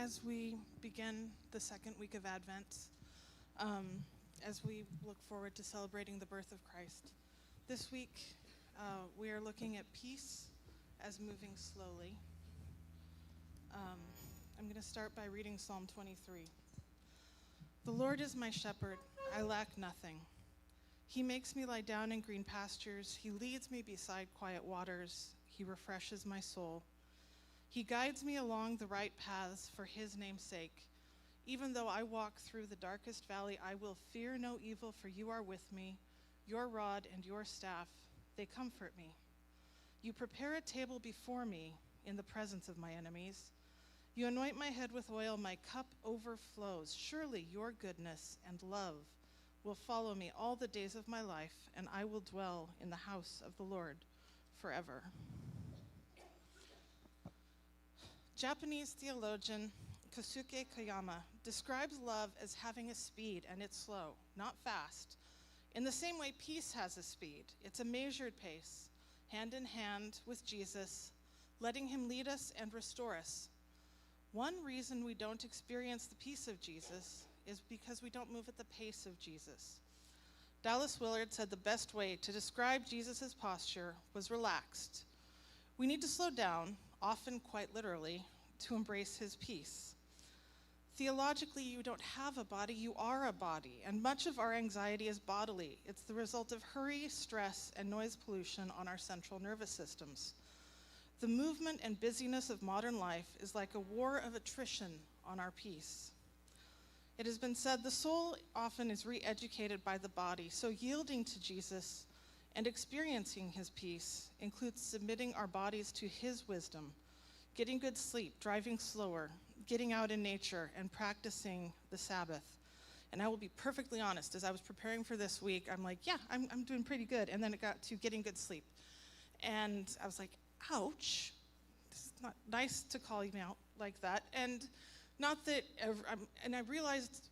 as we begin the second week of Advent, as we look forward to celebrating the birth of Christ, this week we are looking at peace as moving slowly. I'm going to start by reading Psalm 23. The Lord is my shepherd, I lack nothing. He makes me lie down in green pastures. He leads me beside quiet waters. He refreshes my soul. He guides me along the right paths for his name's sake. Even though I walk through the darkest valley, I will fear no evil, for you are with me. Your rod and your staff, they comfort me. You prepare a table before me in the presence of my enemies. You anoint my head with oil, my cup overflows. Surely your goodness and love will follow me all the days of my life, and I will dwell in the house of the Lord forever. Japanese theologian Kosuke Koyama describes love as having a speed, and it's slow, not fast. In the same way, peace has a speed. It's a measured pace, hand in hand with Jesus, letting him lead us and restore us. One reason we don't experience the peace of Jesus is because we don't move at the pace of Jesus. Dallas Willard said the best way to describe Jesus' posture was relaxed. We need to slow down, often quite literally, to embrace his peace. Theologically, you don't have a body, you are a body, and much of our anxiety is bodily. It's the result of hurry, stress, and noise pollution on our central nervous systems. The movement and busyness of modern life is like a war of attrition on our peace. It has been said the soul often is re-educated by the body, so yielding to Jesus and experiencing his peace includes submitting our bodies to his wisdom, getting good sleep, driving slower, getting out in nature, and practicing the Sabbath. And I will be perfectly honest, as I was preparing for this week, I'm like, yeah, I'm doing pretty good. And then it got to getting good sleep. And I was like, ouch, this is not nice to call you out like that. And not that, and I realized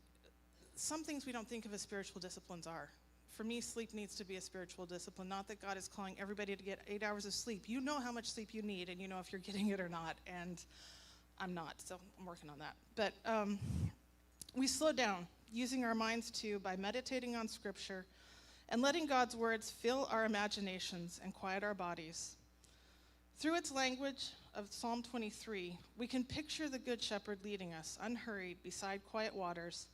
some things we don't think of as spiritual disciplines are. For me, sleep needs to be a spiritual discipline, not that God is calling everybody to get 8 hours of sleep. You know how much sleep you need, and you know if you're getting it or not, and I'm not, so I'm working on that. But we slow down, using our minds too by meditating on Scripture and letting God's words fill our imaginations and quiet our bodies. Through its language of Psalm 23, we can picture the Good Shepherd leading us, unhurried, beside quiet waters,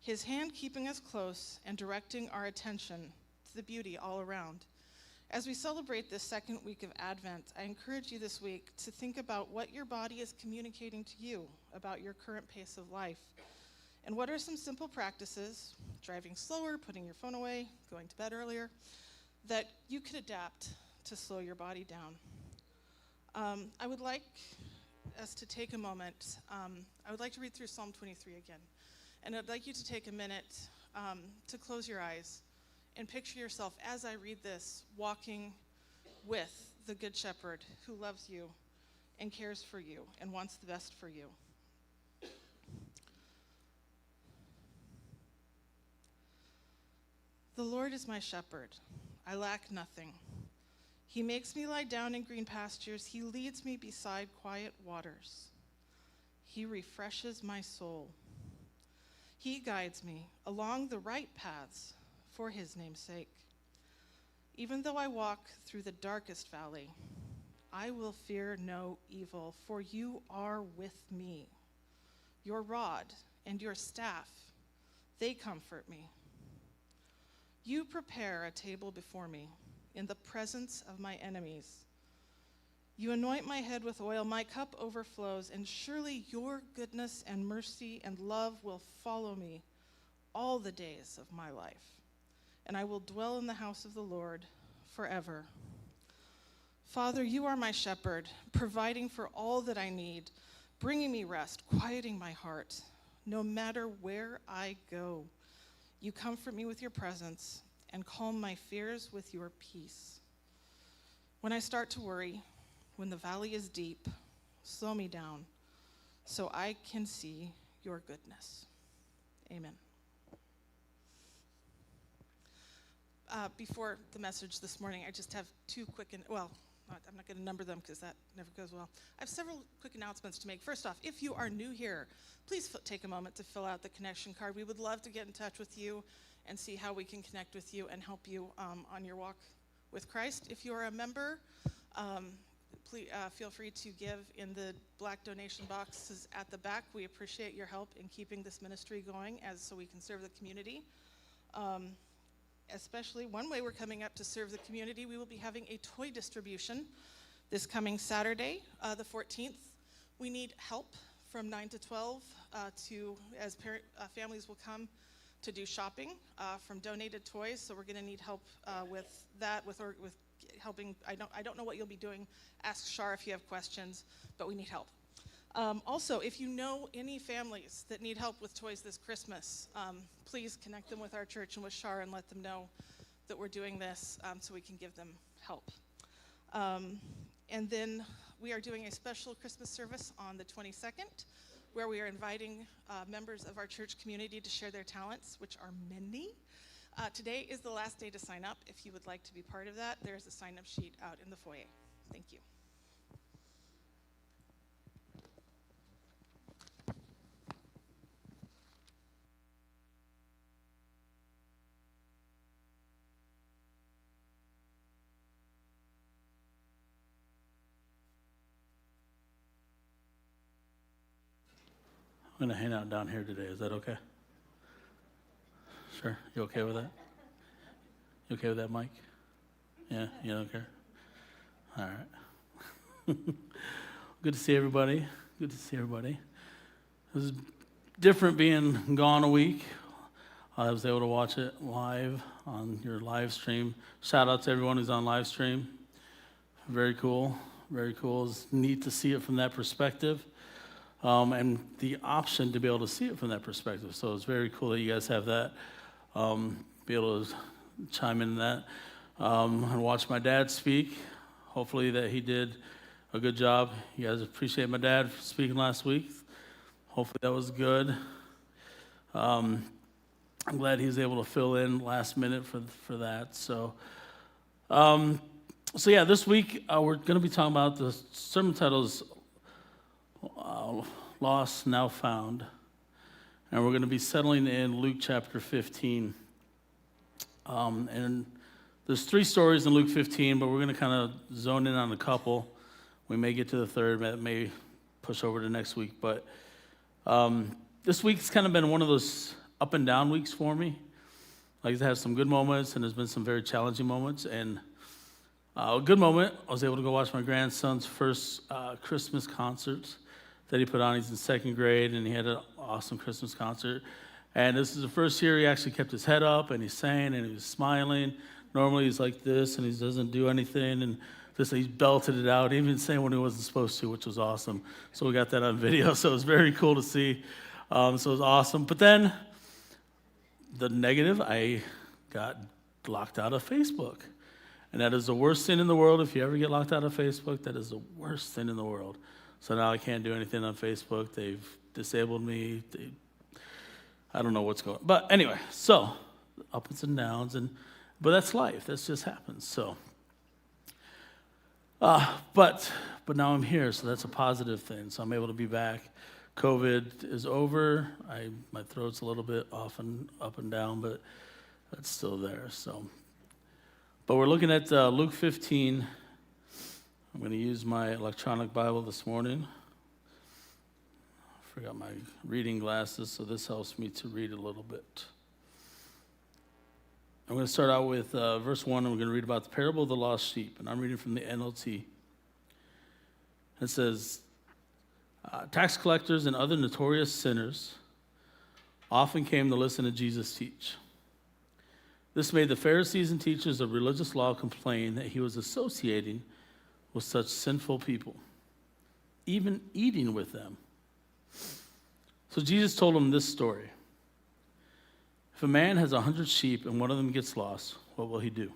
his hand keeping us close and directing our attention to the beauty all around. As we celebrate this second week of Advent, I encourage you this week to think about what your body is communicating to you about your current pace of life. And what are some simple practices, driving slower, putting your phone away, going to bed earlier, that you could adapt to slow your body down. I would like us to take a moment. I would like to read through Psalm 23 again. And I'd like you to take a minute to close your eyes and picture yourself, as I read this, walking with the Good Shepherd who loves you and cares for you and wants the best for you. The Lord is my shepherd. I lack nothing. He makes me lie down in green pastures. He leads me beside quiet waters. He refreshes my soul. He guides me along the right paths for his name's sake. Even though I walk through the darkest valley, I will fear no evil, for you are with me. Your rod and your staff, they comfort me. You prepare a table before me in the presence of my enemies. You anoint my head with oil, my cup overflows, and surely your goodness and mercy and love will follow me all the days of my life, and I will dwell in the house of the Lord forever. Father, you are my shepherd, providing for all that I need, bringing me rest, quieting my heart. No matter where I go, you comfort me with your presence and calm my fears with your peace. When I start to worry, when the valley is deep, slow me down so I can see your goodness. Amen. Before the message this morning, I just have two quick, I'm not going to number them because that never goes well. I have several quick announcements to make. First off, if you are new here, please take a moment to fill out the connection card. We would love to get in touch with you and see how we can connect with you and help you on your walk with Christ. If you are a member, please feel free to give in the black donation boxes at the back. We appreciate your help in keeping this ministry going so we can serve the community. Especially one way we're coming up to serve the community, we will be having a toy distribution this coming Saturday, the 14th. We need help from 9 to 12 as families will come to do shopping from donated toys. So we're going to need help with that, with helping. I don't know what you'll be doing. Ask Shar if you have questions, but we need help. Also, if you know any families that need help with toys this Christmas, please connect them with our church and with Shar and let them know that we're doing this so we can give them help. And then we are doing a special Christmas service on the 22nd where we are inviting members of our church community to share their talents, which are many. Today is the last day to sign up. If you would like to be part of that, there's a sign-up sheet out in the foyer. Thank you. I'm going to hang out down here today. Is that okay? Sure. You okay with that? You okay with that, Mike? Yeah? You don't care? All right. Good to see everybody. Good to see everybody. It was different being gone a week. I was able to watch it live on your live stream. Shout out to everyone who's on live stream. Very cool. Very cool. It's neat to see it from that perspective. And the option to be able to see it from that perspective. So it's very cool that you guys have that, be able to chime in that. And watch my dad speak. Hopefully that he did a good job. You guys appreciate my dad speaking last week. Hopefully that was good. I'm glad he was able to fill in last minute for that. So yeah, this week we're going to be talking about the sermon titles. Lost, now found. And we're going to be settling in Luke chapter 15. And there's 3 stories in Luke 15, but we're going to kind of zone in on a couple. We may get to the third, that may push over to next week. But this week's kind of been one of those up and down weeks for me. Like it has some good moments, and there's been some very challenging moments. And a good moment, I was able to go watch my grandson's first Christmas concert that he put on. He's in 2nd grade, and he had an awesome Christmas concert. And this is the first year he actually kept his head up, and he sang, and he was smiling. Normally he's like this, and he doesn't do anything, and he belted it out, even saying when he wasn't supposed to, which was awesome. So we got that on video, so it was very cool to see. So it was awesome. But then the negative, I got locked out of Facebook. And that is the worst thing in the world. If you ever get locked out of Facebook, that is the worst thing in the world. So now I can't do anything on Facebook. They've disabled me. I don't know what's going on. But anyway, so ups and downs, but that's life. That just happens. So, but now I'm here, so that's a positive thing. So I'm able to be back. COVID is over. My throat's a little bit off and up and down, but that's still there. So, but we're looking at Luke 15. I'm going to use my electronic Bible this morning. I forgot my reading glasses, so this helps me to read a little bit. I'm going to start out with verse 1, and we're going to read about the parable of the lost sheep. And I'm reading from the NLT. It says, tax collectors and other notorious sinners often came to listen to Jesus teach. This made the Pharisees and teachers of religious law complain that he was associating with such sinful people, even eating with them. So Jesus told them this story. If a man has 100 sheep and one of them gets lost, what will he do?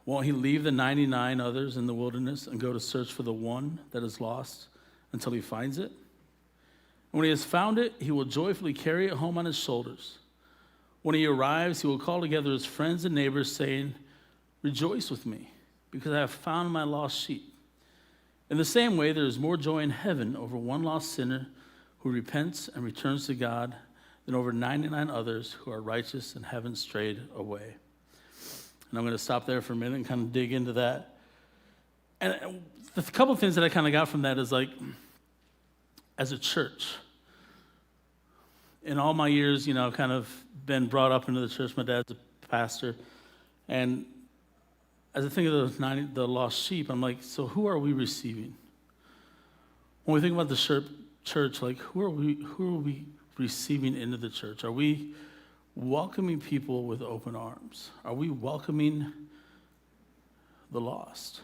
Won't he leave the 99 others in the wilderness and go to search for the one that is lost until he finds it? And when he has found it, he will joyfully carry it home on his shoulders. When he arrives, he will call together his friends and neighbors, saying, "Rejoice with me, because I have found my lost sheep. In the same way, there is more joy in heaven over one lost sinner who repents and returns to God than over 99 others who are righteous and haven't strayed away. And I'm going to stop there for a minute and kind of dig into that. And the couple of things that I kind of got from that is like, as a church, in all my years, I've kind of been brought up into the church. My dad's a pastor. And as I think of the lost sheep, I'm like, so who are we receiving? When we think about the church, like who are we receiving into the church? Are we welcoming people with open arms? Are we welcoming the lost?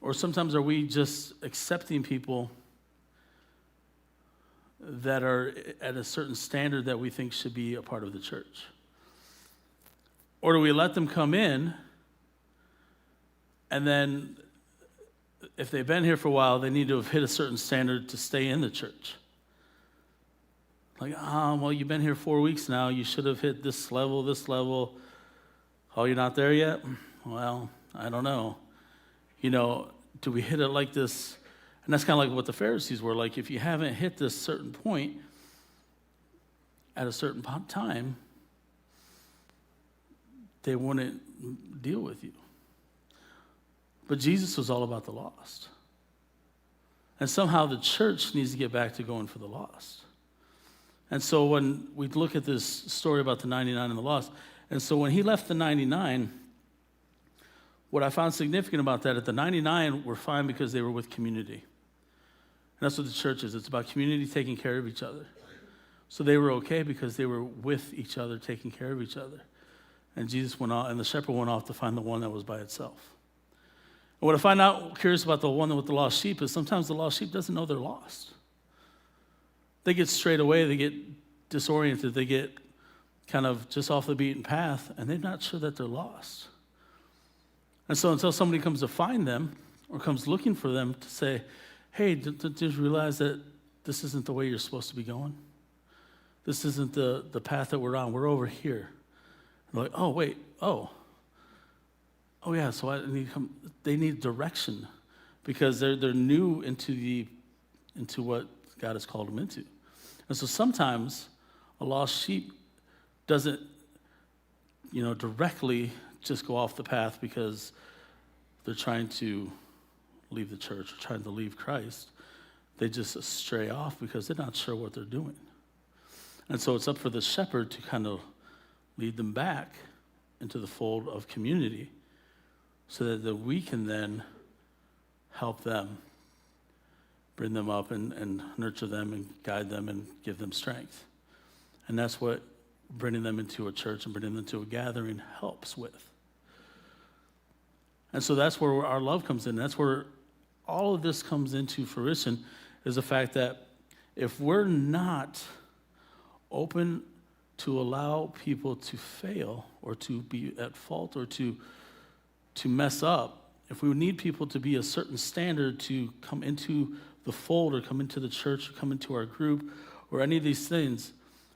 Or sometimes are we just accepting people that are at a certain standard that we think should be a part of the church? Or do we let them come in, and then if they've been here for a while, they need to have hit a certain standard to stay in the church? Like, well, you've been here 4 weeks now. You should have hit this level. Oh, you're not there yet? Well, I don't know. Do we hit it like this? And that's kind of like what the Pharisees were. Like, if you haven't hit this certain point at a certain time, they wouldn't deal with you. But Jesus was all about the lost. And somehow the church needs to get back to going for the lost. And so when we look at this story about the 99 and the lost, and so when he left the 99, what I found significant about that, at the 99 were fine because they were with community. And that's what the church is. It's about community taking care of each other. So they were okay because they were with each other, taking care of each other. And Jesus went off, and the shepherd went off to find the one that was by itself. And what I find out curious about the one with the lost sheep is sometimes the lost sheep doesn't know they're lost. They get strayed away, they get disoriented, they get kind of just off the beaten path, and they're not sure that they're lost. And so until somebody comes to find them or comes looking for them to say, hey, did you realize that this isn't the way you're supposed to be going? This isn't the path that we're on. We're over here. And they're like, oh, wait, oh yeah, so they need direction because they're new into what God has called them into. And so sometimes a lost sheep doesn't, directly just go off the path because they're trying to leave the church or trying to leave Christ. They just stray off because they're not sure what they're doing. And so it's up for the shepherd to kind of lead them back into the fold of community so that we can then help them, bring them up and nurture them and guide them and give them strength. And that's what bringing them into a church and bringing them into a gathering helps with. And so that's where our love comes in. That's where all of this comes into fruition, is the fact that if we're not open to allow people to fail or to be at fault or to mess up, if we need people to be a certain standard to come into the fold or come into the church or come into our group or any of these things,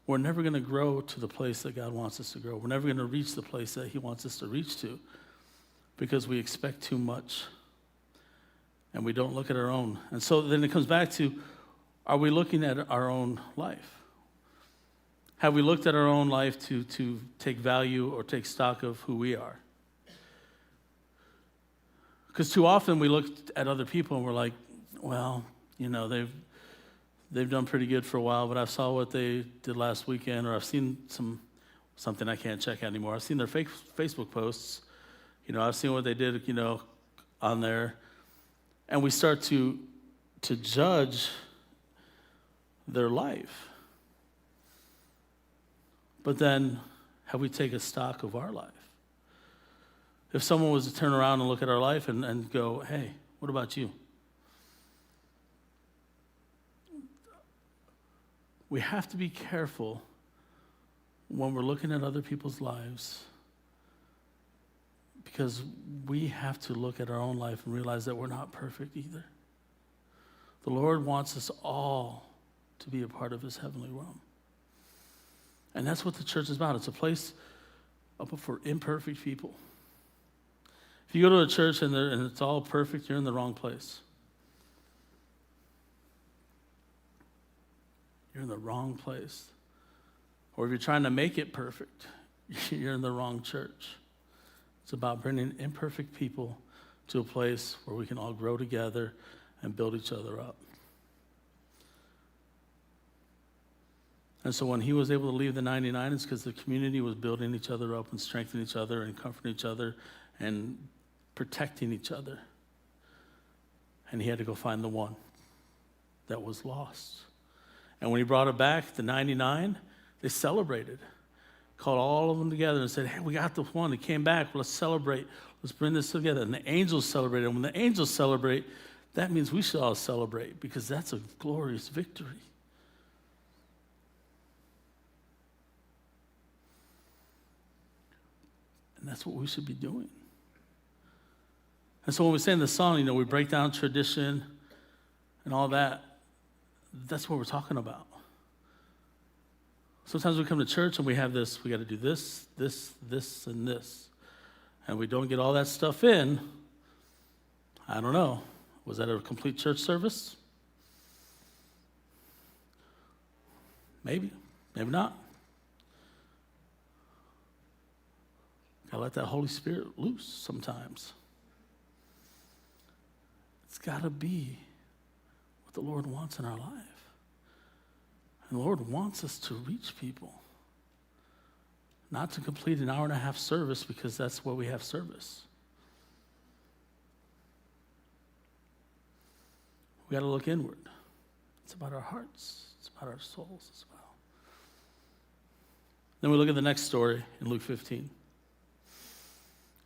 we're never going to grow to the place that God wants us to grow. We're never going to reach the place that he wants us to reach to because we expect too much and we don't look at our own. And so then it comes back to, are we looking at our own life? Have we looked at our own life to take value or take stock of who we are? Because too often we look at other people and we're like, well, they've done pretty good for a while, but I saw what they did last weekend, or I've seen something I can't check anymore. I've seen their Facebook posts. I've seen what they did, on there. And we start to judge their life. But then, have we taken stock of our life? If someone was to turn around and look at our life and go, hey, what about you? We have to be careful when we're looking at other people's lives, because we have to look at our own life and realize that we're not perfect either. The Lord wants us all to be a part of his heavenly realm. And that's what the church is about. It's a place for imperfect people. If you go to a church and it's all perfect, you're in the wrong place. You're in the wrong place. Or if you're trying to make it perfect, you're in the wrong church. It's about bringing imperfect people to a place where we can all grow together and build each other up. And so when he was able to leave the 99, it's because the community was building each other up and strengthening each other and comforting each other and protecting each other. And he had to go find the one that was lost. And when he brought it back, the 99, they celebrated. Called all of them together and said, hey, we got the one. He came back. Let's celebrate. Let's bring this together. And the angels celebrated. And when the angels celebrate, that means we should all celebrate because that's a glorious victory. And that's what we should be doing. And so when we sing the song, we break down tradition and all that. That's what we're talking about. Sometimes we come to church and we have this, we got to do this, and this. And we don't get all that stuff in. I don't know. Was that a complete church service? Maybe, maybe not. Gotta let that Holy Spirit loose sometimes. It's gotta be what the Lord wants in our life. And the Lord wants us to reach people. Not to complete an hour and a half service because that's where we have service. We got to look inward. It's about our hearts. It's about our souls as well. Then we look at the next story in Luke 15. And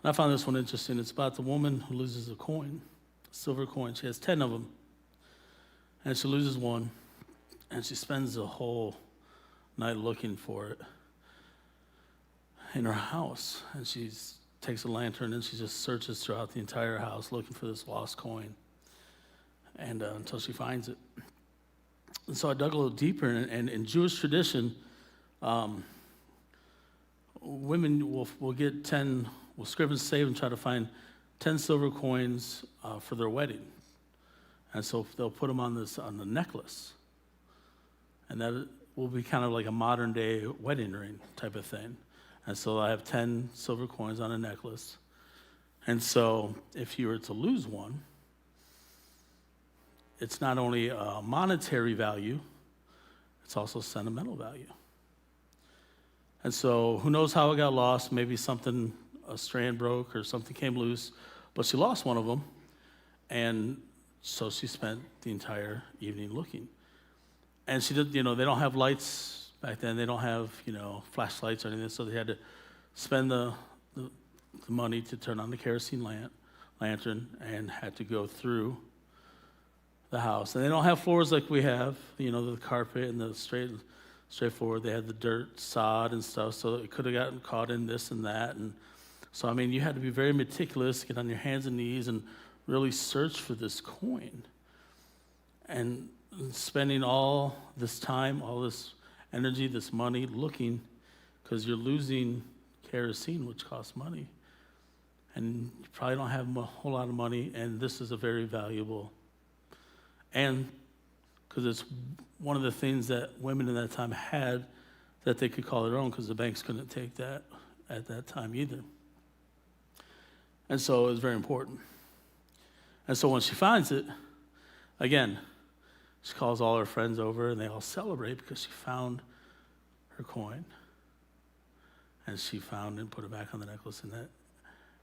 I found this one interesting. It's about the woman who loses a coin, a silver coin. She has 10 of them. And she loses one. And she spends the whole night looking for it in her house. And she takes a lantern and she just searches throughout the entire house looking for this lost coin. And until she finds it. And so I dug a little deeper. And in Jewish tradition, women will get 10, will scrib and save and try to find 10 silver coins for their wedding. And so they'll put them on the necklace. And that will be kind of like a modern day wedding ring type of thing. And so I have 10 silver coins on a necklace. And so if you were to lose one, it's not only a monetary value, it's also sentimental value. And so who knows how it got lost? Maybe a strand broke or something came loose, but she lost one of them. And so she spent the entire evening looking. And she did, they don't have lights back then. They don't have, flashlights or anything. So they had to spend the money to turn on the kerosene lantern and had to go through the house. And they don't have floors like we have, the carpet and the straight floor. They had the dirt, sod and stuff. So it could have gotten caught in this and that. And so, you had to be very meticulous, get on your hands and knees and really search for this coin. And spending all this time, all this energy, this money looking, because you're losing kerosene, which costs money. And you probably don't have a whole lot of money, and this is a very valuable. And because it's one of the things that women in that time had that they could call their own, because the banks couldn't take that at that time either. And so it was very important. And so when she finds it, again, she calls all her friends over, and they all celebrate because she found her coin. And she found and put it back on the necklace, and it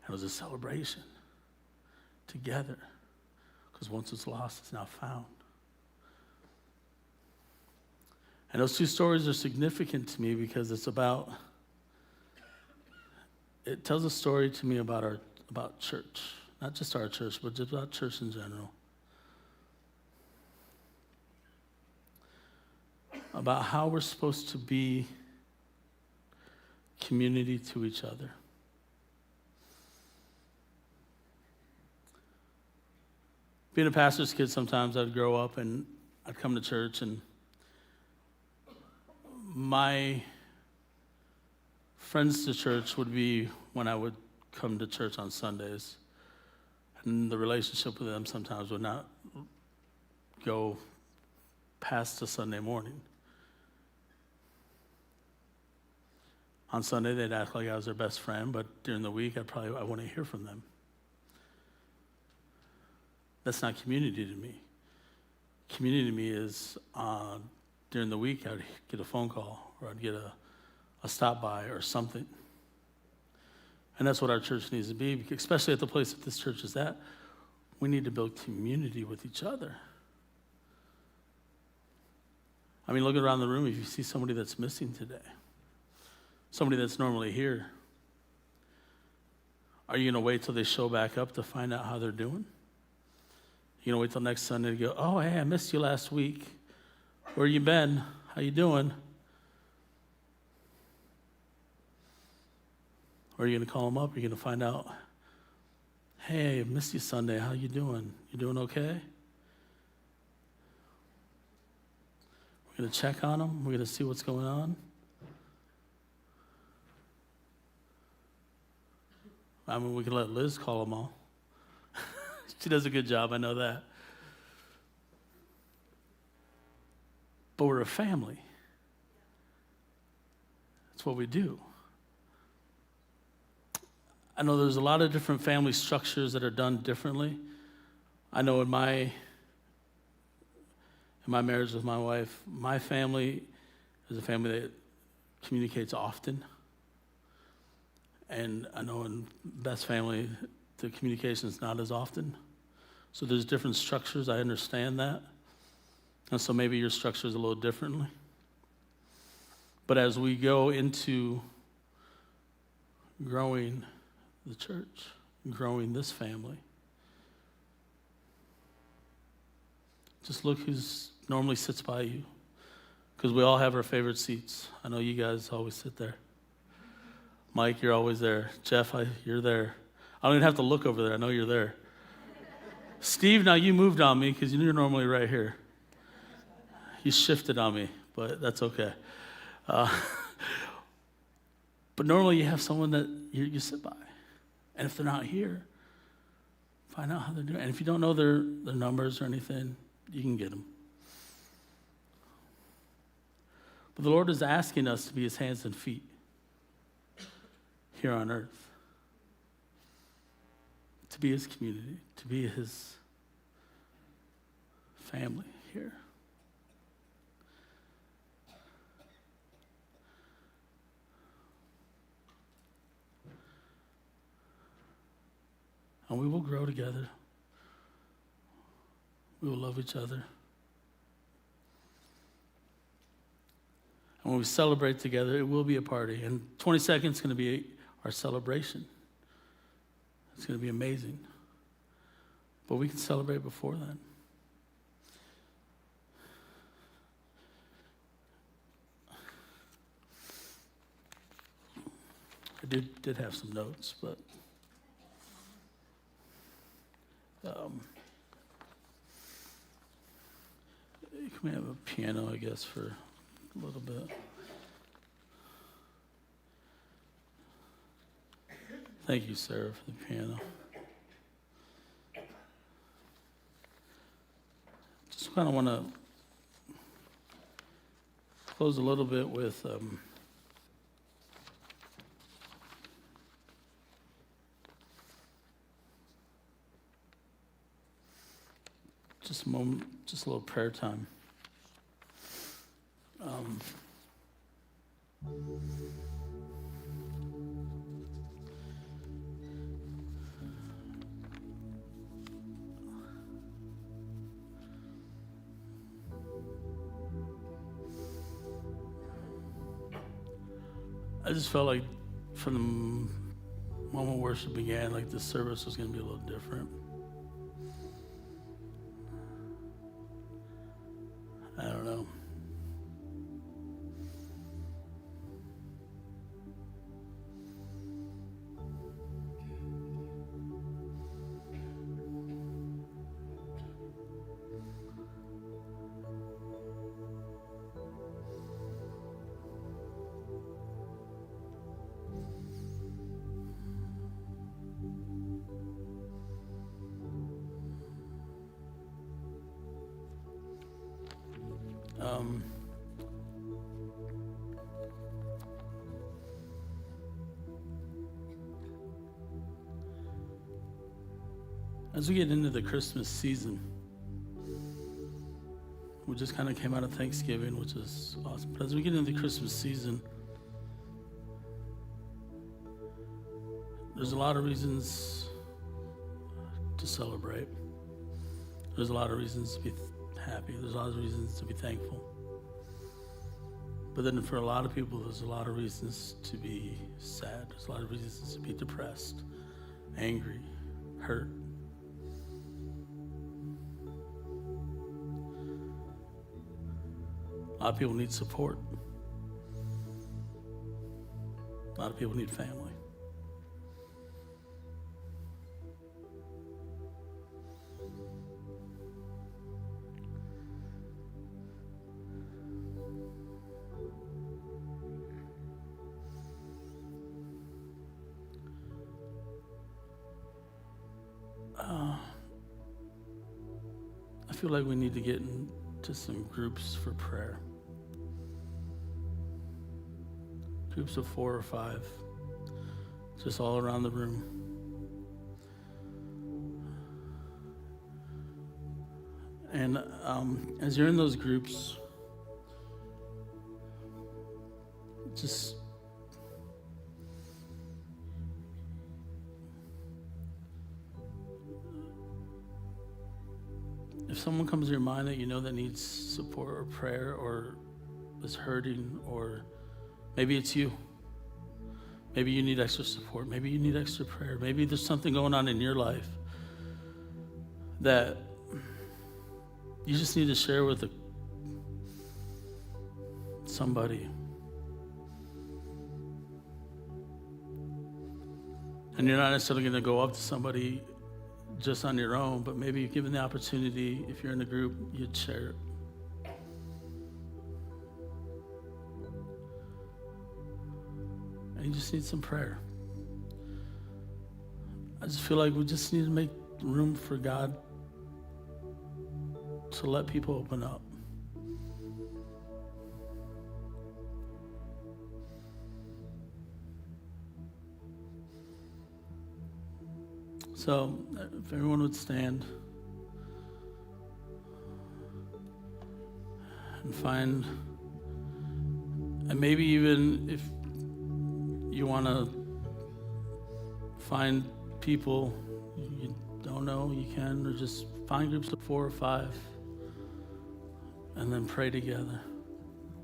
was a celebration together. Because once it's lost, it's now found. And those two stories are significant to me because it tells a story to me about church. Not just our church, but just about church in general. About how we're supposed to be community to each other. Being a pastor's kid, sometimes I'd grow up and I'd come to church, and my friends to church would be when I would come to church on Sundays. And the relationship with them sometimes would not go past a Sunday morning. On Sunday, they'd act like I was their best friend, but during the week, I wouldn't hear from them. That's not community to me. Community to me is during the week, I would get a phone call, or I'd get a stop by or something. And that's what our church needs to be, especially at the place that this church is at. We need to build community with each other. I mean, look around the room if you see somebody that's missing today, somebody that's normally here. Are you going to wait till they show back up to find out how they're doing? You know, wait till next Sunday to go, oh, hey, I missed you last week. Where you been? How you doing? Or are you going to call them up? Are you going to find out, hey, I missed you Sunday. How you doing? You doing okay? We're going to check on them. We're going to see what's going on. I mean, we can let Liz call them all. She does a good job, I know that. But we're a family. That's what we do. I know there's a lot of different family structures that are done differently. I know in my marriage with my wife, my family is a family that communicates often. And I know in Beth's family, the communication is not as often. So there's different structures, I understand that. And so maybe your structure is a little differently. But as we go into growing the church, growing this family, just look who's normally sits by you. Because we all have our favorite seats. I know you guys always sit there. Mike, you're always there. Jeff, you're there. I don't even have to look over there. I know you're there. Steve, now you moved on me because you're normally right here. You shifted on me, but that's okay. But normally you have someone that you sit by. And if they're not here, find out how they're doing. And if you don't know their numbers or anything, you can get them. But the Lord is asking us to be his hands and feet here on earth. To be his community, to be his family here. And we will grow together. We will love each other. And when we celebrate together, it will be a party. And 22nd is going to be our celebration. It's going to be amazing. But we can celebrate before then. I did have some notes, but can we have a piano, I guess, for a little bit? Thank you, Sarah, for the piano. Just kind of want to close a little bit with just a moment, just a little prayer time. I just felt like from the moment worship began, like this service was going to be a little different. I don't know. As we get into the Christmas season, we just kind of came out of Thanksgiving, which is awesome. But as we get into the Christmas season, there's a lot of reasons to celebrate. There's a lot of reasons to be happy. There's a lot of reasons to be thankful. But then for a lot of people, there's a lot of reasons to be sad. There's a lot of reasons to be depressed, angry, hurt. A lot of people need support. A lot of people need family. I feel like we need to get into some groups for prayer. Groups of 4 or 5, just all around the room. And as you're in those groups, just if someone comes to your mind that you know that needs support or prayer or is hurting, or maybe it's you. Maybe you need extra support. Maybe you need extra prayer. Maybe there's something going on in your life that you just need to share with somebody. And you're not necessarily going to go up to somebody just on your own, but maybe given the opportunity, if you're in a group, you'd share it. And you just need some prayer. I just feel like we just need to make room for God to let people open up. So, if everyone would stand and find, and maybe even if you want to find people you don't know, you can, or just find groups of 4 or 5 and then pray together.